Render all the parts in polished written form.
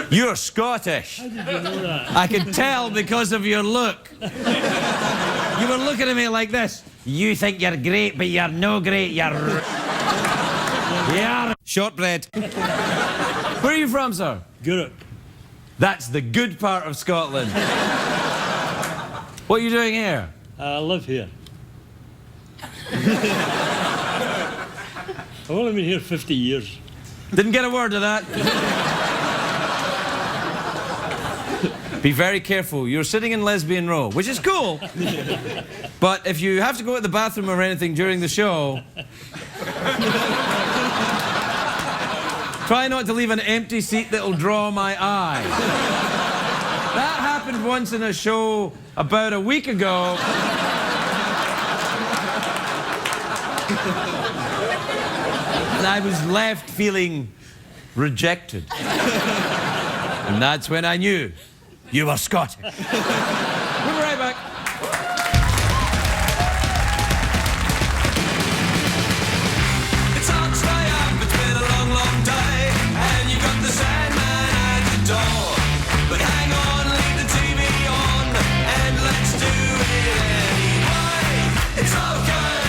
You're Scottish. How did you know that? I could tell because of your look. You were looking at me like this. You think you're great, but you're no great. You're shortbread. Where are you from, sir? Good. That's the good part of Scotland. What are you doing here? I live here. I've only been here 50 years. Didn't get a word of that. Be very careful. You're sitting in Lesbian Row, which is cool. But if you have to go to the bathroom or anything during the show, try not to leave an empty seat that'll draw my eye. That happened once in a show about a week ago. And I was left feeling rejected. And that's when I knew you were Scottish. We'll be right back. It's hard to stay up, it's been a long, long day, and you got the Sandman at the door. But hang on, leave the TV on, and let's do it anyway. It's okay,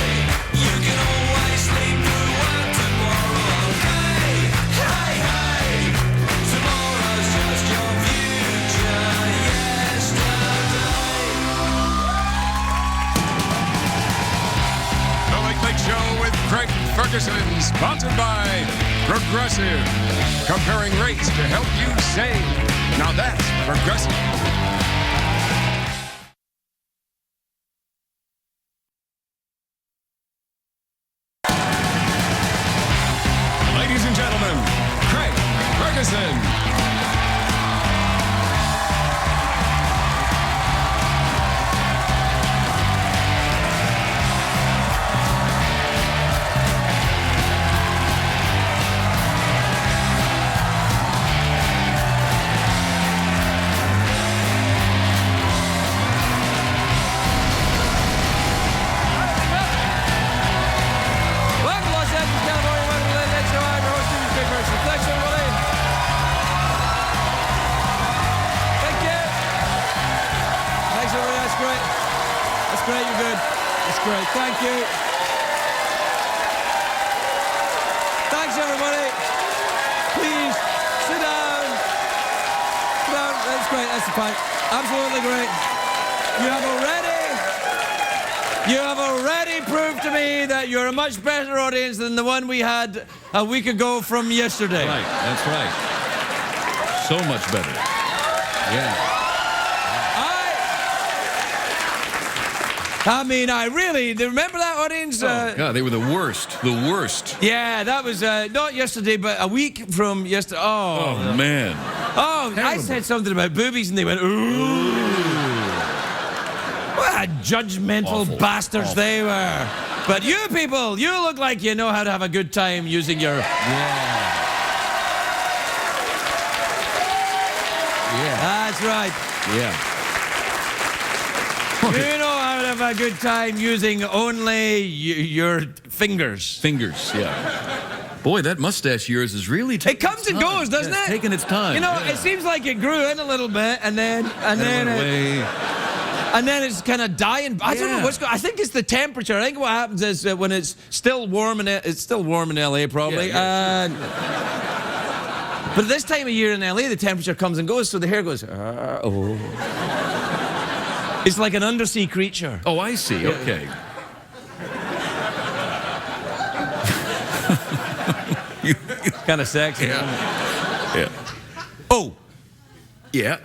you can always sleep through work tomorrow, okay? Hey, hey, tomorrow's just your future yesterday. The Late Late Show with Craig Ferguson, sponsored by Progressive. Comparing rates to help you save. Now that's Progressive. Ladies and gentlemen, Craig Ferguson. Welcome to Los Angeles, California. Welcome to the Late Late Show. I'm your host, Craig Ferguson. Thanks, everybody. Thank you. Thanks, everybody. That's great. That's great. You're good. That's great. Thank you. Thanks, everybody. Please sit down. Sit down. That's great. That's the point. Absolutely great. You have already proved to me that you're a much better audience than the one we had a week ago from yesterday. Right, that's right. So much better. Yeah. I mean, I really, remember that audience? God, they were the worst. The worst. Yeah, that was not yesterday, but a week from yesterday. Oh, man. Oh, I terrible. said something about boobies and they went, ooh. What judgmental Awful. bastards Awful. they were. But you people, you look like you know how to have a good time using your... Yeah. That's right. Yeah. You know how to have a good time using only your fingers. Fingers, yeah. Boy, that mustache of yours is really It taking comes its and time. goes, doesn't Yeah, it? Taking its time. You know, yeah. it seems like it grew in a little bit, and then it's kind of dying. I don't know Yeah. what's going. I think it's the temperature. I think what happens is when it's still warm in it's still warm in LA probably. Yeah, But this time of year in LA, the temperature comes and goes, so the hair goes. Oh. It's like an undersea creature. Oh, I see. Okay. Kind of sexy. Yeah. Yeah. Oh, Yeah.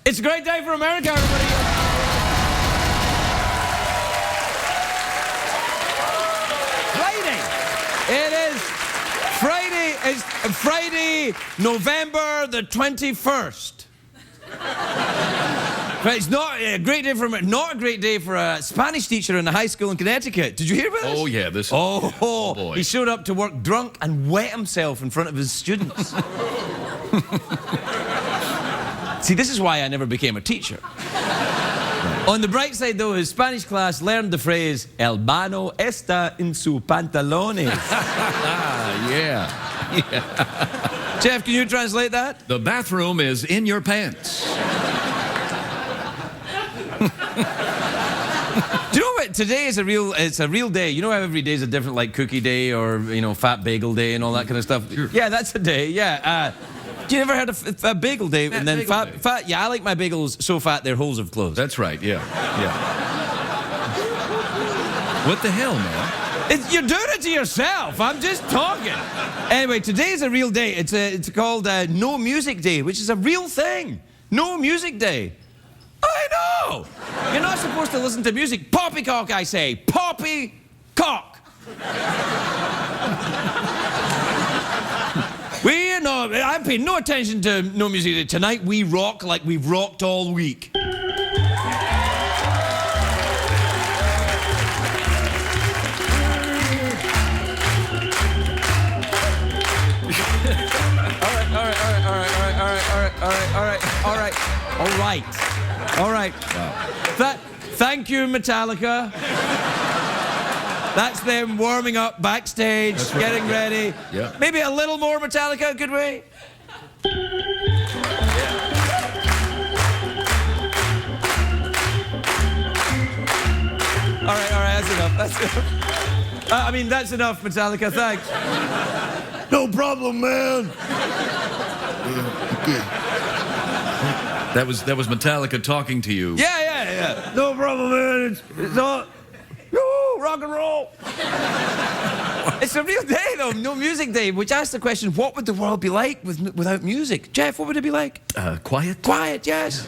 it's a great day for America, everybody. Friday. It is Friday. It's Friday, November the 21st. But it's not a great day for a Spanish teacher in a high school in Connecticut. Did you hear about this? Oh, yeah. This. Oh, boy. He showed up to work drunk and wet himself in front of his students. See, this is why I never became a teacher. On the bright side, though, his Spanish class learned the phrase, El mano está en su pantalones. Yeah. Jeff, can you translate that? The bathroom is in your pants. Do you know what? Today is it's a real day. You know how every day is a different, like cookie day or, you know, fat bagel day and all that kind of stuff? Sure. Yeah, that's a day, yeah. Do you ever had a bagel day and then bagel day. fat? Yeah, I like my bagels so fat their holes have closed. That's right, yeah. What the hell, man? You're doing it to yourself. I'm just talking. Anyway, today is a real day. It's called No Music Day, which is a real thing. No Music Day. I know. You're not supposed to listen to music. Poppycock, I say. Poppycock. I'm paying no attention to No Music Day. Tonight we rock like we've rocked all week. All right. Wow. Thank you, Metallica. That's them warming up backstage, right. Getting ready. Yeah. Maybe a little more Metallica, could we? All right, that's enough. That's enough, Metallica, thanks. No problem, man. That was Metallica talking to you. Yeah. No problem, man. It's all... Woo, rock and roll. It's a real day, though. No Music Day, which asks the question, what would the world be like without music? Jeff, what would it be like? Quiet? Quiet, yes.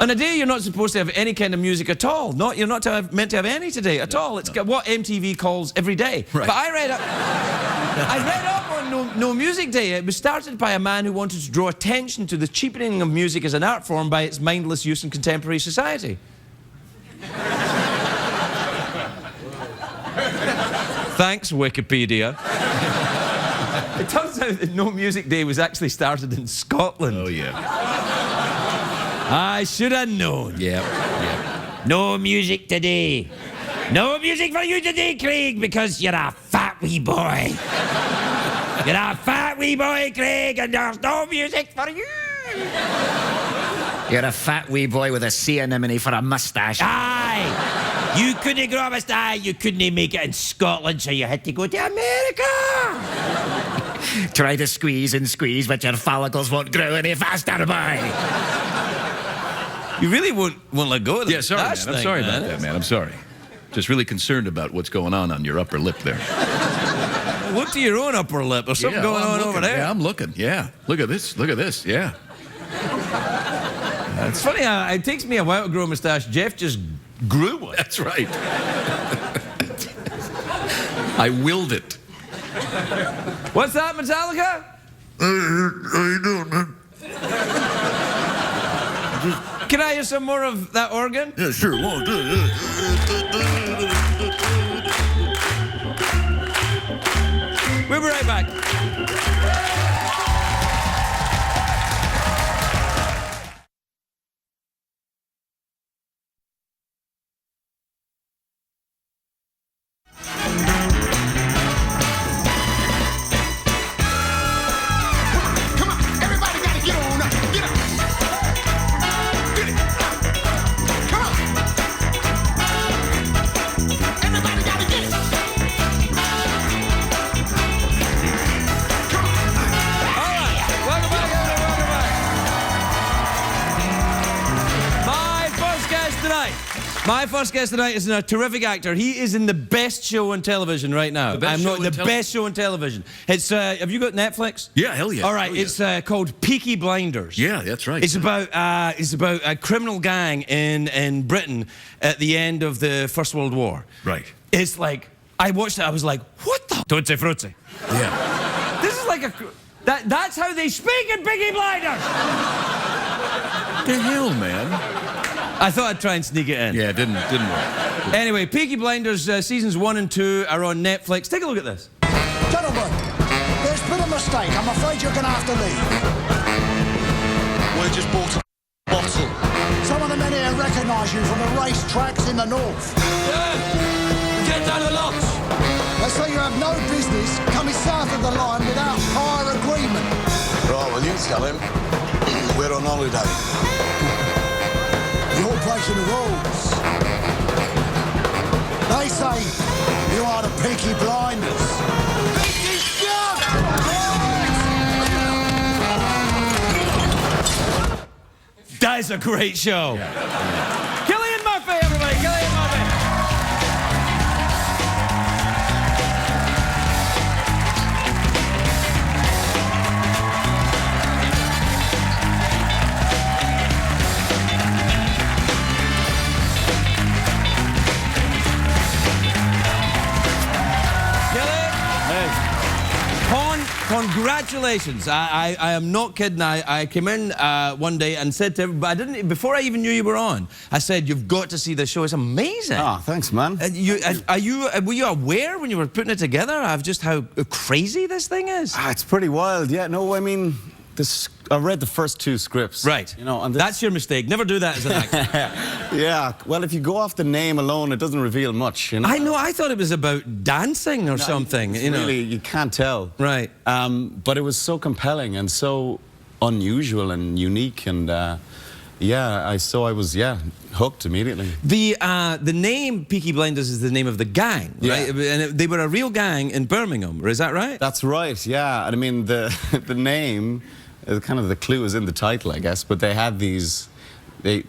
On a day you're not supposed to have any kind of music at all. You're not meant to have any today at all. It's what MTV calls every day. Right. But I read up on No Music Day. It was started by a man who wanted to draw attention to the cheapening of music as an art form by its mindless use in contemporary society. Thanks, Wikipedia. It turns out that No Music Day was actually started in Scotland. Oh, yeah. I should have known. Yeah. No music today. No music for you today, Craig, because you're a fat wee boy. You're a fat wee boy, Craig, and there's no music for you. You're a fat wee boy with a sea anemone for a moustache. Aye. You couldn't grow a moustache. You couldn't make it in Scotland, so you had to go to America. Try to squeeze, but your follicles won't grow any faster, boy. You really won't let go of the Yeah, sorry, man. I'm sorry about that, man. I'm sorry. Just really concerned about what's going on your upper lip there. Look to your own upper lip. There's something going on over there. Yeah, I'm looking. Yeah. Look at this. Yeah. It's funny how it takes me a while to grow a moustache. Jeff just grew one. That's right. I willed it. What's that, Metallica? How you doing, man? Can I hear some more of that organ? Yeah, sure. Won't do it. We'll be right back. My first guest tonight is a terrific actor. He is in the best show on television right now. The best show on television. It's have you got Netflix? Yeah, hell yeah. All right, it's called Peaky Blinders. Yeah, that's right. It's about a criminal gang in Britain at the end of the First World War. Right. It's like I watched it. I was like, what the tutti frutti? Yeah. This is like that's how they speak in Peaky Blinders. What the hell, man? I thought I'd try and sneak it in. Yeah, it didn't work. Anyway, Peaky Blinders seasons 1 and 2 are on Netflix. Take a look at this. Gentlemen, there's been a mistake. I'm afraid you're going to have to leave. We just bought a bottle. Some of the men here recognise you from the racetracks in the north. Get down the lots. They say you have no business coming south of the line without prior agreement. tell him we're on holiday. You're breaking the rules. They say you are the Peaky Blinders. That is a great show. Cillian Murphy, everybody. Cillian Murphy. Congratulations. I am not kidding. I came in one day and said to everybody, I didn't, before I even knew you were on, I said, you've got to see this show. It's amazing. Ah, thanks, man. Were you aware when you were putting it together of just how crazy this thing is? Ah, it's pretty wild. Yeah, no, I mean, I read the first 2 scripts. Right. You know, and that's your mistake. Never do that as an actor. Yeah. Well, if you go off the name alone, it doesn't reveal much. You know. I know. I thought it was about dancing or something. You know. Really, you can't tell. Right. But it was so compelling and so unusual and unique, and yeah, I was hooked immediately. The name Peaky Blinders is the name of the gang, right? And they were a real gang in Birmingham. Is that right? That's right. Yeah. And I mean, the name. Kind of the clue is in the title, I guess, but they had these, the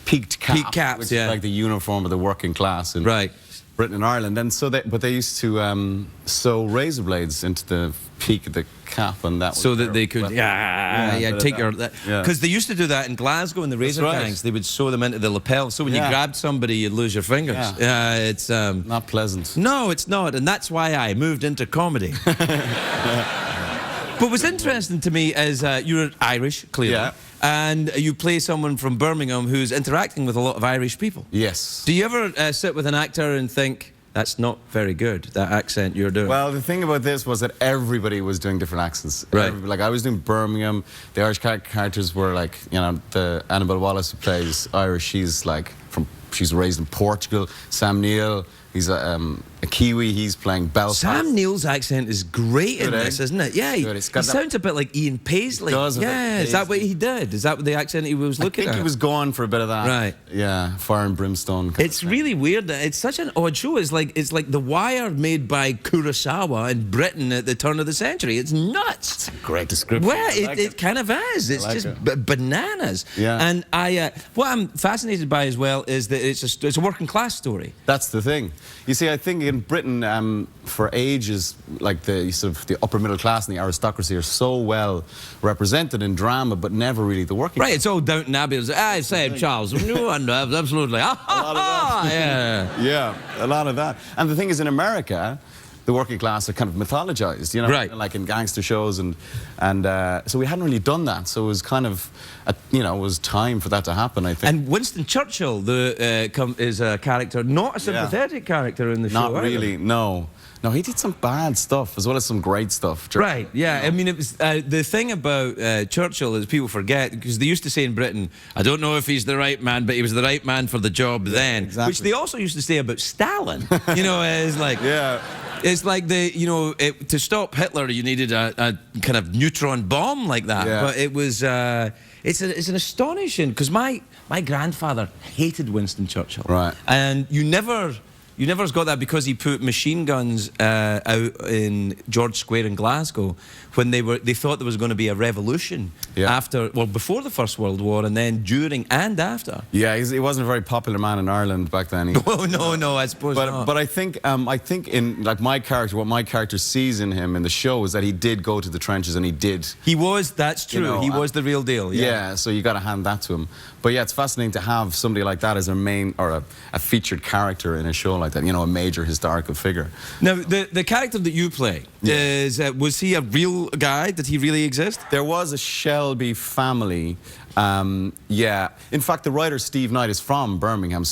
peaked cap, peaked caps, which is like the uniform of the working class in Britain and Ireland, and so but they used to sew razor blades into the peak of the cap, and that was so that they could take your because they used to do that in Glasgow in the razor gangs. They would sew them into the lapel, so when you grabbed somebody, you'd lose your fingers. It's not pleasant. No, it's not, and that's why I moved into comedy. But what's interesting to me is you're Irish, clearly, and you play someone from Birmingham who's interacting with a lot of Irish people. Yes. Do you ever sit with an actor and think, that's not very good, that accent you're doing? Well, the thing about this was that everybody was doing different accents. Right. Like, I was doing Birmingham. The Irish characters were like, you know, the Annabelle Wallace who plays Irish, she's raised in Portugal. Sam Neill, he's a Kiwi, he's playing Belfast. Sam Neill's accent is great in this, isn't it? Yeah, he sounds a bit like Ian Paisley. Yeah, is that what he did? Is that the accent he was looking at? I think he was going for a bit of that. Right. Yeah, fire and brimstone. It's really weird. It's such an odd show. It's like The Wire made by Kurosawa in Britain at the turn of the century. It's nuts. It's a great description. Well, it kind of is. It's just bananas. Yeah. And what I'm fascinated by as well is that it's a working class story. That's the thing. You see, I think in Britain, for ages, like the upper middle class and the aristocracy are so well represented in drama, but never really the working class. Right, it's all Downton Abbey. I say, Charles, no, absolutely. Yeah, a lot of that. And the thing is, in America, the working class are kind of mythologized, you know, like in gangster shows, and so we hadn't really done that. So it was kind of, it was time for that to happen, I think. And Winston Churchill is a character, not a sympathetic character in the show. Not really, no. No, he did some bad stuff as well as some great stuff. Right, yeah. I mean, it was the thing about Churchill is people forget, because they used to say in Britain, I don't know if he's the right man, but he was the right man for the job then. Exactly. Which they also used to say about Stalin. You know, it's like... It's like to stop Hitler, you needed a kind of neutron bomb like that. Yeah. But it was, it's an astonishing, because my grandfather hated Winston Churchill. Right. And you never got that because he put machine guns out in George Square in Glasgow when they thought there was going to be a revolution before the First World War, and then during and after. Yeah, he wasn't a very popular man in Ireland back then. Oh no, I suppose not. But I think in like my character, what my character sees in him in the show is that he did go to the trenches, and he did. He was. That's true. You know, he was the real deal. Yeah. So you got to hand that to him. But yeah, it's fascinating to have somebody like that as a main or a featured character in a show like that. You know, a major historical figure. Now, the character that you play was he a real guy? Did he really exist? There was a Shelby family. In fact, the writer Steve Knight is from Birmingham,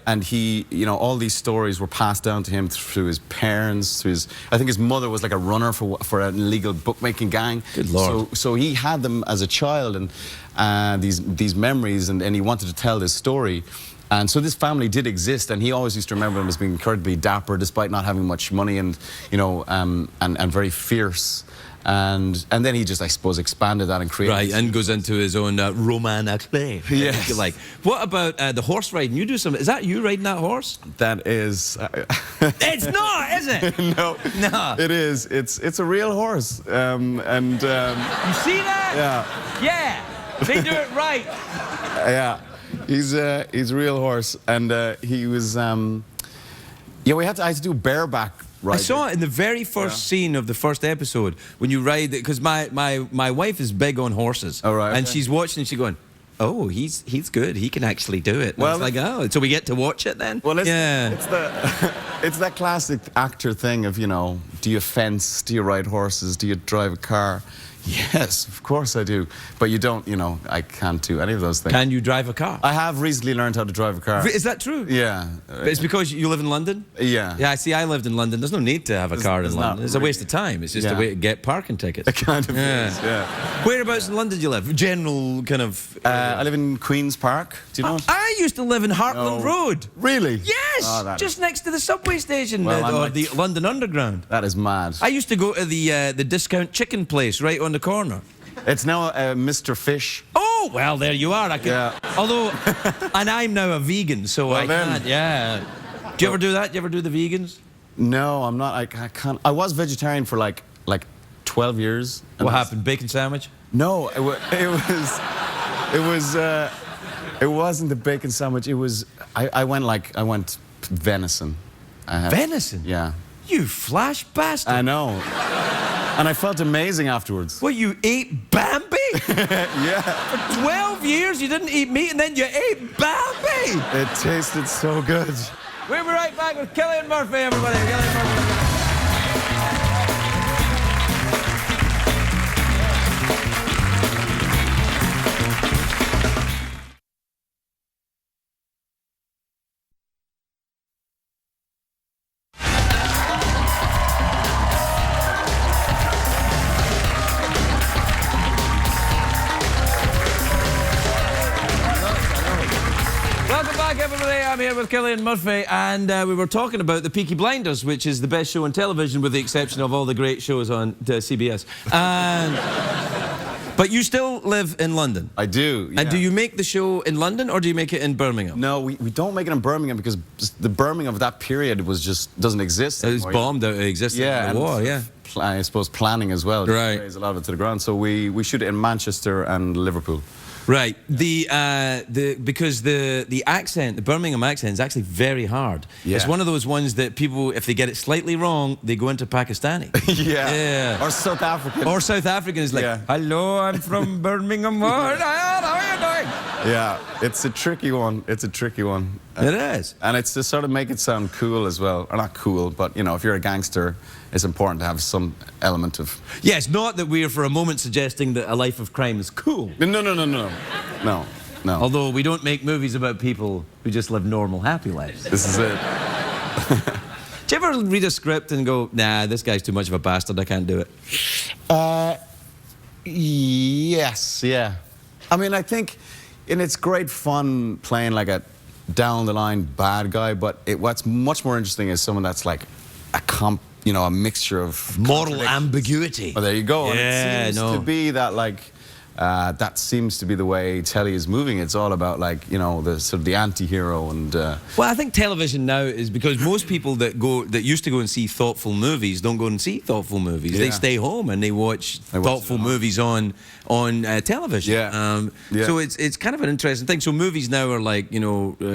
and he, all these stories were passed down to him through his parents, I think his mother was like a runner for an illegal bookmaking gang. Good Lord. So he had them as a child, and these memories, and he wanted to tell this story. And so this family did exist, and he always used to remember them as being incredibly dapper, despite not having much money, and and very fierce. and then he just, I suppose, expanded that and created. Right, and goes into his own roman acclaim, Yes. if you like. What about the horse riding? You do some. Is that you riding that horse? That is. It's not, is it? No, No. it is. It's a real horse, and You see that? yeah, Yeah. They do it right. yeah. He's a real horse, and he was. Yeah, I had to do bareback riding. I saw it in the very first scene of the first episode when you ride it, because my wife is big on horses. Oh, right, And okay. she's watching and she's going, oh, he's good. He can actually do it. And Well, it's like, oh, so we get to watch it then? Well, yeah. it's that classic actor thing of, do you fence, do you ride horses, do you drive a car? Yes, of course I do. But you don't, I can't do any of those things. Can you drive a car? I have recently learned how to drive a car. Is that true? Yeah. But it's because you live in London? Yeah. Yeah, see, I lived in London. There's no need to have a car in there's not London. It's a waste of time. It's just a Yeah. way to get parking tickets. It kind of is, yeah. Whereabouts in London do you live? General kind of... I live in Queen's Park. Do you know? I used to live in Heartland No. Road. Really? Yes! Oh, that just next to the subway station, Well, I'm or like- the London Underground. That is mad. I used to go to the discount chicken place right on the corner. It's now Mr. Fish. Oh, well, there you are. I can, Yeah. Although, and I'm now a vegan, so Well, I then. can't, yeah. Do you ever do that? Do you ever do the vegans? No, I'm not. I can't. I was vegetarian for like 12 years. and What that's- happened? Bacon sandwich? No, it wasn't the bacon sandwich. It was. I went venison. Venison? Yeah. You flash bastard. I know. And I felt amazing afterwards. What, you ate Bambi? Yeah. For 12 years you didn't eat meat and then you ate Bambi? It tasted so good. We'll be right back with Cillian Murphy, everybody. Cillian Murphy. Welcome back, everybody. I'm here with Cillian Murphy, and we were talking about the Peaky Blinders, which is the best show on television, with the exception of all the great shows on CBS. But you still live in London. I do. Yeah. And do you make the show in London, or do you make it in Birmingham? No, we don't make it in Birmingham because the Birmingham of that period was just doesn't exist It was anymore. bombed out of existence in the war, yeah. I suppose planning as well. Right. Raise a lot of it to the ground. So we shoot it in Manchester and Liverpool. Right. Because the accent, the Birmingham accent, is actually very hard. Yeah. It's one of those ones that people, if they get it slightly wrong, they go into Pakistani. Yeah. Yeah. Or South African. Or South African is like, Yeah. hello, I'm from Birmingham. How are you doing? Yeah, it's a tricky one. It's a tricky one. It is. And it's to sort of make it sound cool as well. Or not cool, but, if you're a gangster, it's important to have some element of... Yes, not that we're for a moment suggesting that a life of crime is cool. No. Although we don't make movies about people who just live normal, happy lives. This is it. Do you ever read a script and go, nah, this guy's too much of a bastard, I can't do it? Yes, yeah. I mean, I think, and it's great fun playing like a down-the-line bad guy, but what's much more interesting is someone that's like a mixture of... Moral ambiguity. Oh, there you go. Yeah, and it seems to be that, that seems to be the way telly is moving. It's all about, the sort of the anti-hero and... Well, I think television now is because most people that used to go and see thoughtful movies don't go and see thoughtful movies. They Yeah. stay home and they watch They watch thoughtful it at home. movies on television. Yeah. Yeah. So it's kind of an interesting thing. So movies now are like,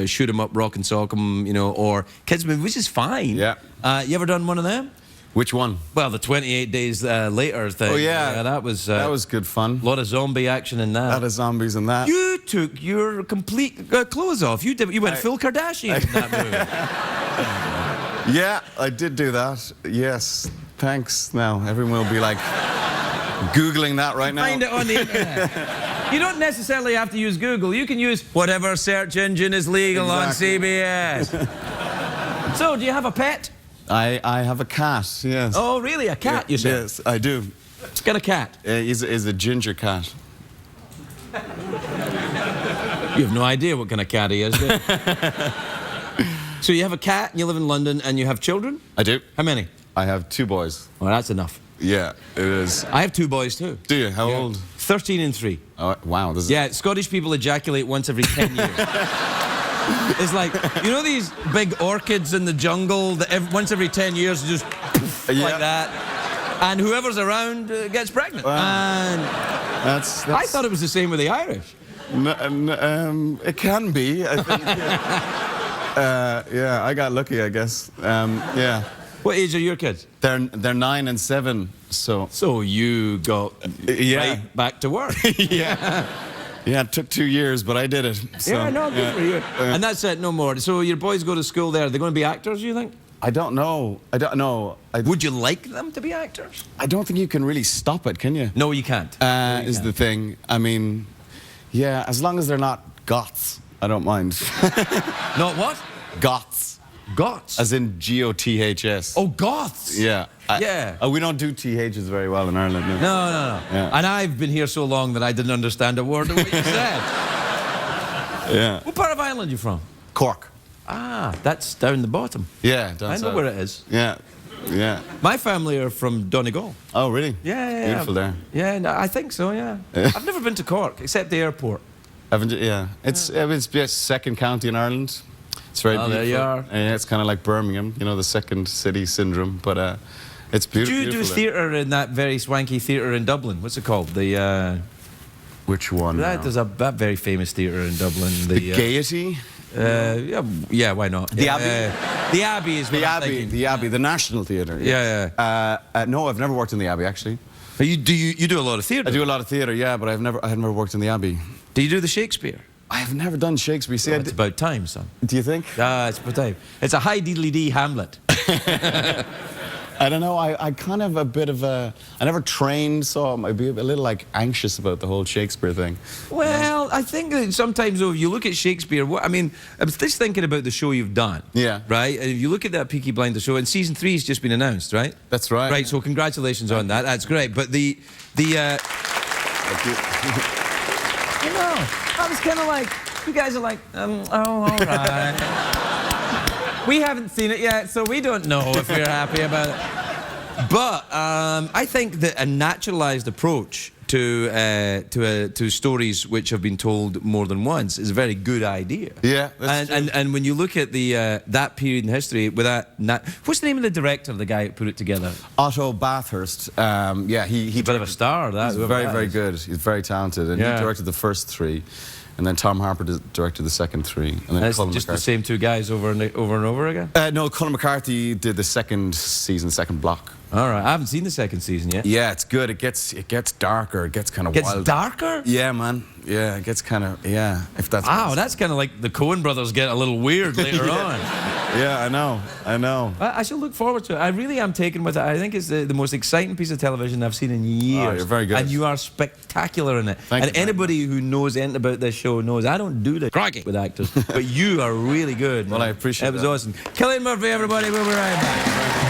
shoot 'em up, rock and sock 'em, or kids movies, which is fine. Yeah. You ever done one of them? Which one? Well, the 28 Days Later thing. Oh, yeah. That was good fun. a lot of zombie action in that. A lot of zombies and that. You took your complete clothes off. You went full Kardashian in that movie. Yeah, I did do that. Yes. Thanks. Now, everyone will be like Googling that right now. Find it on the internet. You don't necessarily have to use Google. You can use whatever search engine is legal Exactly. on CBS. So, do you have a pet? I have a cat, yes. Oh, really? A cat, you said? Yes, I do. Get a cat. He's a ginger cat. You have no idea what kind of cat he is, do you? So you have a cat, and you live in London, and you have children? I do. How many? I have 2 boys. Well, that's enough. Yeah, it is. I have 2 boys too. Do you? How old? 13 and 3. Oh, wow. This is... Yeah, Scottish people ejaculate once every 10 years. It's like, you know these big orchids in the jungle that once every 10 years just like that? And whoever's around gets pregnant. And that's... I thought it was the same with the Irish. It can be, I think. Yeah, I got lucky, I guess. Yeah. What age are your kids? They're 9 and 7, so... So you got right back to work. Yeah. Yeah, it took 2 years, but I did it. So, yeah, no, good for you. And that's it, no more. So your boys go to school there. Are they going to be actors, you think? I don't know. I don't know. Would you like them to be actors? I don't think you can really stop it, can you? No, you can't. Is the thing. I mean, yeah, as long as they're not goths, I don't mind. Not what? Goths. Goths? As in G-O-T-H-S. Oh, goths? Yeah. Yeah. We don't do THs very well in Ireland. No. No. Yeah. And I've been here so long that I didn't understand a word of what you said. Yeah. What part of Ireland are you from? Cork. Ah, that's down the bottom. Yeah, down I know south. where it is. Yeah. Yeah. My family are from Donegal. Oh, really? Yeah. Beautiful there. Yeah, no, I think so, yeah. I've never been to Cork, except the airport. Haven't you? Yeah. It's second county in Ireland. It's very beautiful. There you are. Yeah, it's kind of like Birmingham, you know, the second city syndrome, but it's beautiful. Did you do theatre in that very swanky theatre in Dublin? What's it called? The Which one? There's that very famous theatre in Dublin. The Gaiety? Yeah, why not? The Abbey? The Abbey is what I'm thinking. The Abbey, the National Theatre. Yeah. No, I've never worked in the Abbey, actually. You do a lot of theatre? I do a lot of theatre, yeah, but I have never worked in the Abbey. Do you do the Shakespeare? I have never done Shakespeare. See, It's about time, son. Do you think? It's about time. It's a high diddly-dee Hamlet. I don't know. I kind of a bit of a... I never trained, so I might be a little, like, anxious about the whole Shakespeare thing. Well, I think that sometimes, though, if you look at Shakespeare... I mean, I was just thinking about the show you've done. Yeah. Right? And if you look at that Peaky Blinders show, and season 3 has just been announced, right? That's right. Right, so congratulations on that. That's great. But the Thank you. I know. I was kind of like... You guys are like, oh, all right. We haven't seen it yet, so we don't know if we're happy about it. But I think that a naturalized approach to stories which have been told more than once is a very good idea. Yeah, that's true. And when you look at that period in history, with what's the name of the director, the guy who put it together? Otto Bathurst. Yeah, he's a bit of a star. He's very good. He's very talented, and he directed the first 3. And then Tom Harper directed the second 3. And then Colin just McCarthy. The same 2 guys over and over again? No, Colin McCarthy did the second season, second block. All right, I haven't seen the second season yet. Yeah, it's good. It gets darker. It gets kind of wild. Gets darker? Yeah, man. Yeah, it gets kind of, if that's... Wow, that's kind of like the Coen brothers get a little weird later on. Yeah, I know. I shall look forward to it. I really am taken with it. I think it's the most exciting piece of television I've seen in years. Oh, you're very good. And you are spectacular in it. Thank you. Anybody who knows anything about this show knows I don't do this with actors, but you are really good. Well, I appreciate it. It was awesome. Cillian Murphy, everybody. We'll be right back.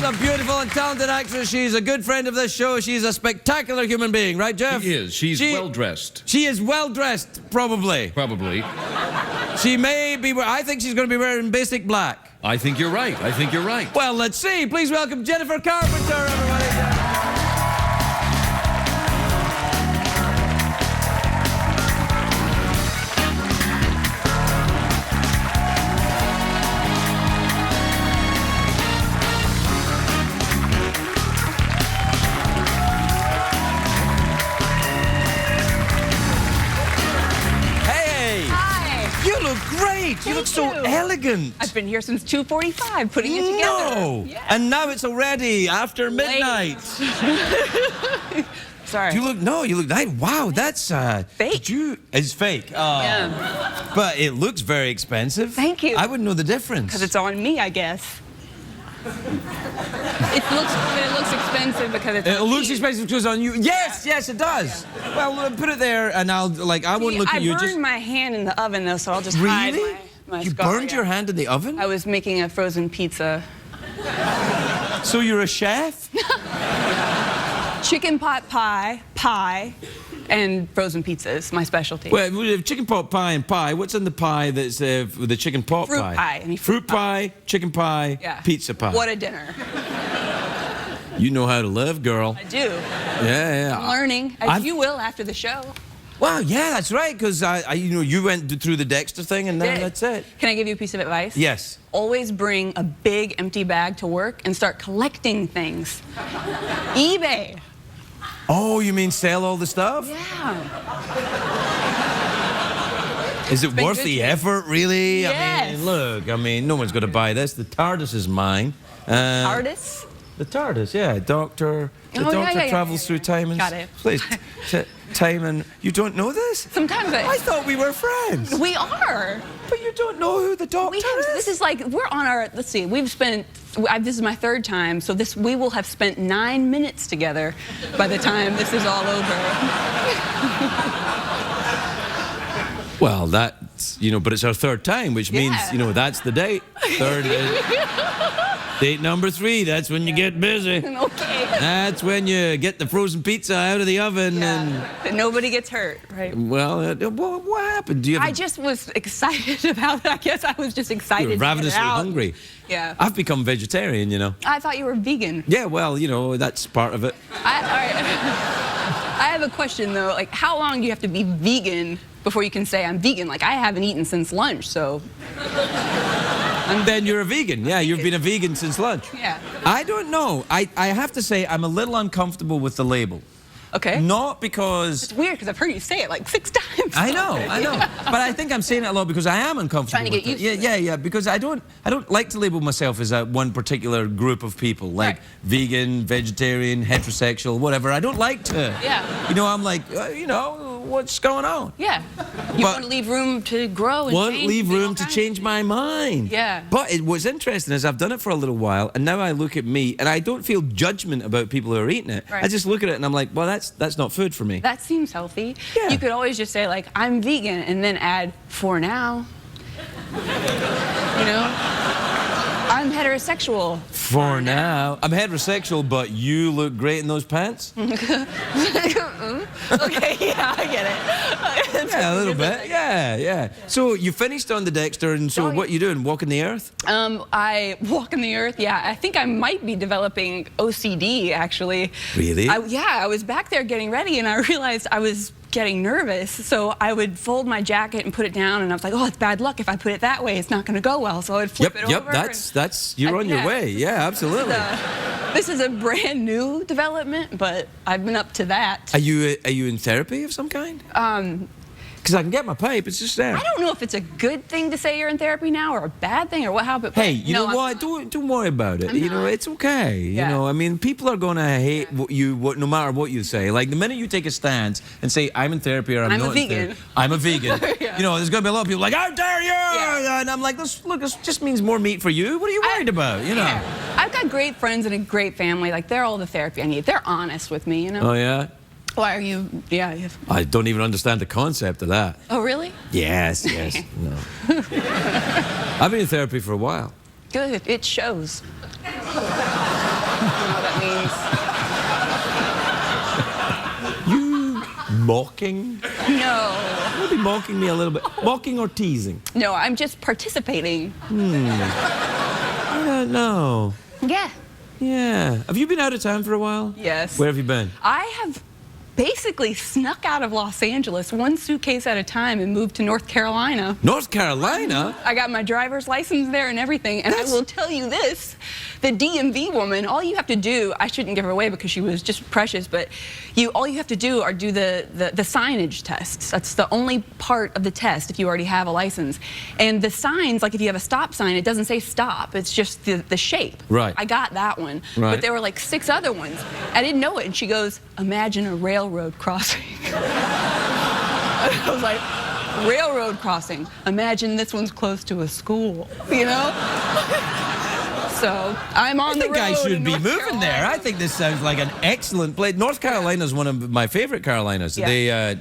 A beautiful and talented actress. She's a good friend of this show. She's a spectacular human being, right, Jeff? She is. She's well dressed. She is well dressed, probably. Probably. She may be. I think she's going to be wearing basic black. I think you're right. I think you're right. Well, let's see. Please welcome Jennifer Carpenter, everybody. You look so elegant. I've been here since 2:45 putting it together. No! Yeah. And now it's already after midnight. Sorry. You look nice. Wow, that's fake. It's fake. Oh. Yeah. But it looks very expensive. Thank you. I wouldn't know the difference. Because it's on me, I guess. It looks expensive because it's It on looks me. expensive because on you. Yes, yes, it does. Well, put it there, and I won't look at you. I burned my hand in the oven though, so I'll just hide Really? my You scar, burned your hand in the oven? I was making a frozen pizza. So you're a chef? Chicken pot pie, and frozen pizzas, my specialty. Well, we have chicken pot pie and pie. What's in the pie that's with the chicken pot Fruit pie? pie. Any Fruit pie, chicken pie, Yeah. pizza pie. What a dinner. You know how to live, girl. I do. Yeah. I'm learning, as you will after the show. Wow, yeah, that's right. Because you went through the Dexter thing, and now that's it. Can I give you a piece of advice? Yes. Always bring a big empty bag to work and start collecting things. eBay. Oh, you mean sell all the stuff? Yeah. Is it been worth good the to me. effort, really? Yes. I mean, look, no one's going to buy this. The TARDIS is mine. Artists? The TARDIS, yeah. The Doctor yeah, travels through time and Got it. place. Time and you don't know this? Sometimes I thought we were friends. We are. But you don't know who the Doctor is? This is like, we're on our, let's see, this is my third time, so we will have spent 9 minutes together by the time this is all over. Well, that's, but it's our third time, which means, Yeah. that's the date. Date number 3, that's when you get busy. Okay. That's when you get the frozen pizza out of the oven and... That nobody gets hurt, right? Well, what happened? Do you have I just was excited about it. I guess I was just excited You're to get it ravenously out. hungry. Yeah. I've become vegetarian, I thought you were vegan. Yeah, well, that's part of it. All right. I have a question though. Like, how long do you have to be vegan before you can say I'm vegan? Like, I haven't eaten since lunch, so. Then you're a vegan. Yeah, you've been a vegan since lunch. Yeah. I don't know. I have to say I'm a little uncomfortable with the label. Okay. Not because... It's weird because I've heard you say it like 6 times. I know. But I think I'm saying it a lot because I am uncomfortable Trying to get with used it. to it. Yeah, because I don't like to label myself as one particular group of people, like Right. vegan, vegetarian, heterosexual, whatever. I don't like to. Yeah. I'm like, what's going on? Yeah. You want to leave room to grow and Want change. leave and all room to kinds change of my mind. Yeah. But what's interesting is I've done it for a little while, and now I look at me, and I don't feel judgment about people who are eating it. Right. I just look at it, and I'm like, well, that's not food for me. That seems healthy. Yeah. You could always just say like, I'm vegan, and then add for now. I'm heterosexual. For now. I'm heterosexual, but you look great in those pants. Okay, yeah, I get it. Yeah, a little bit. Yeah. So you finished on the Dexter, and so what you doing? Walking the earth? I walk in the earth. Yeah, I think I might be developing OCD actually. Really? I was back there getting ready, and I realized I was getting nervous, so I would fold my jacket and put it down, and I was like, oh, it's bad luck if I put it that way. It's not going to go well, so I would flip it over. Yep. That's you're on your way. Yeah, absolutely. This is a brand new development, but I've been up to that. Are you in therapy of some kind? Because I can get my pipe. It's just there. I don't know if it's a good thing to say you're in therapy now or a bad thing or what. But Hey, you know I'm what? Don't worry about it. not. It's okay. Yeah. I mean, people are gonna hate no matter what you say. Like the minute you take a stance and say I'm in therapy or I'm a not in vegan. therapy, I'm a vegan. Yeah. There's gonna be a lot of people like, how dare you? Yeah. And I'm like, look, this just means more meat for you. What are you worried about? Yeah. I've got great friends and a great family. Like, they're all the therapy I need. They're honest with me, Oh yeah. Why are you? Yeah. I don't even understand the concept of that. Oh, really? Yes. No. I've been in therapy for a while. Good. It shows. I don't know what that means. You mocking? No. Maybe mocking me a little bit. Mocking or teasing? No, I'm just participating. I don't know. Yeah. Yeah. Have you been out of town for a while? Yes. Where have you been? I have basically snuck out of Los Angeles, one suitcase at a time, and moved to North Carolina. North Carolina? I got my driver's license there and everything, and I will tell you this, the DMV woman, all you have to do, I shouldn't give her away because she was just precious, but all you have to do are do the signage tests. That's the only part of the test if you already have a license. And the signs, like if you have a stop sign, it doesn't say stop, it's just the shape. Right. I got that one. Right. But there were like 6 other ones. I didn't know it, and she goes, imagine a railroad crossing. I was like, railroad crossing. Imagine this one's close to a school, So I'm on the road. I think I should in be North moving there. Carolina. I think this sounds like an excellent place. North Carolina is one of my favorite Carolinas. Yeah.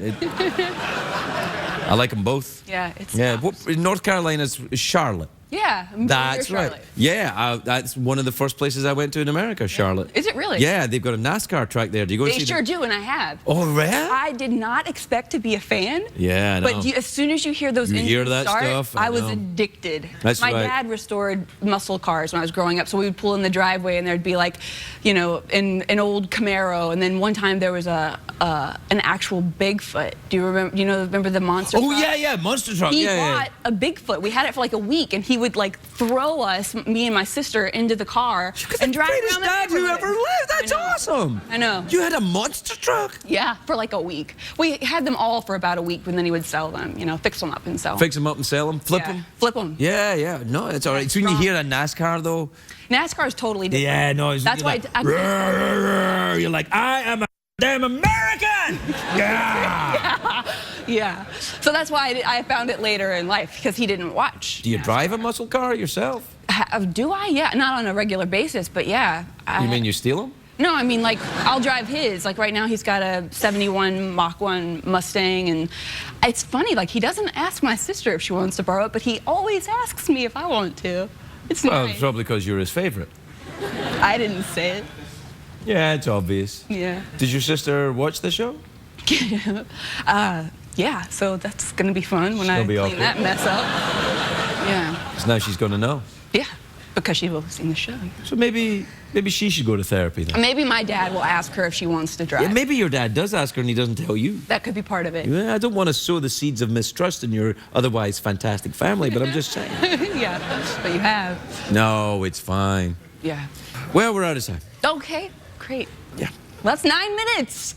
I like them both. Yeah, it's Yeah, North Carolina's Charlotte. Yeah, That's right. Charlotte. Yeah, that's one of the first places I went to in America, Charlotte. Is it really? Yeah, they've got a NASCAR track there. Do you go They see sure do, and I have. Oh, really? I did not expect to be a fan. Yeah, I know. But as soon as you hear those You engines hear that start, stuff? I was know. addicted. That's My right. dad restored muscle cars when I was growing up, so we would pull in the driveway, and there'd be like, you know, an old Camaro, and then one time there was an actual Bigfoot. Do you remember? Remember the monster? Oh, truck? yeah, monster truck. He yeah, bought a Bigfoot. We had it for like a week, and he would like throw us, me and my sister, into the car and drive Greatest around the dad who neighborhood. ever lived. That's I know. awesome. I know. You had a monster truck? Yeah, for like a week. We had them all for about a week, and then he would sell them, you know, fix them up and sell them. Fix them up and sell them? Flip them? Flip them. Yeah, yeah. No, it's all right. So when you hear a NASCAR, though? NASCAR is totally different. Yeah, no. That's why You're like, I am a damn American! Yeah! Yeah. So that's why I found it later in life, because he didn't watch. Do you drive a muscle car yourself? Do I? Yeah. Not on a regular basis, but yeah. You mean you steal them? No, I mean, like, I'll drive his. Like, right now he's got a 71 Mach 1 Mustang, and it's funny, like, he doesn't ask my sister if she wants to borrow it, but he always asks me if I want to. It's Well, nice. probably because you're his favorite. I didn't say it. Yeah, it's obvious. Yeah. Did your sister watch the show? Yeah, so that's going to be fun when She'll I be clean awkward. that mess up. Yeah. Because now she's going to know. Yeah, because she will have seen the show. So maybe she should go to therapy then. Maybe my dad will ask her if she wants to drive. Yeah, maybe your dad does ask her and he doesn't tell you. That could be part of it. Yeah, I don't want to sow the seeds of mistrust in your otherwise fantastic family, but I'm just saying. Yeah, but you have. No, it's fine. Yeah. Well, we're out of time. Okay, great. Yeah. Well, that's 9 minutes.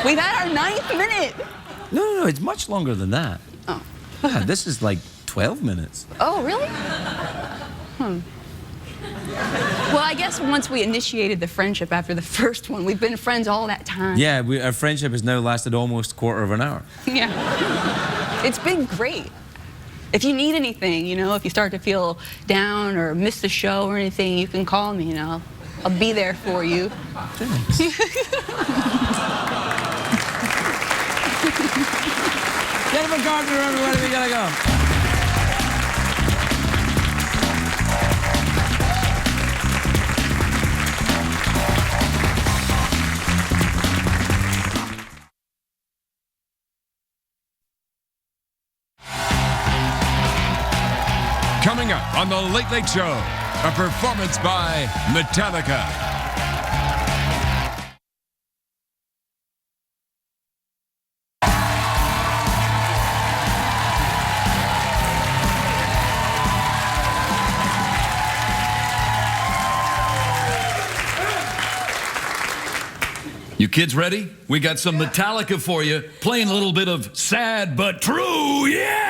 We've had our 9th minute. No, it's much longer than that. Oh. Yeah, this is like 12 minutes. Oh, really? Well, I guess once we initiated the friendship after the first one, we've been friends all that time. Yeah, our friendship has now lasted almost a quarter of an hour. Yeah. It's been great. If you need anything, you know, if you start to feel down or miss the show or anything, you can call me, you know. I'll be there for you. Thanks. Jennifer Carpenter, everybody, we gotta go. Coming up on The Late Late Show, a performance by Metallica. You kids ready? We got some Metallica for you, playing a little bit of sad but true, yeah!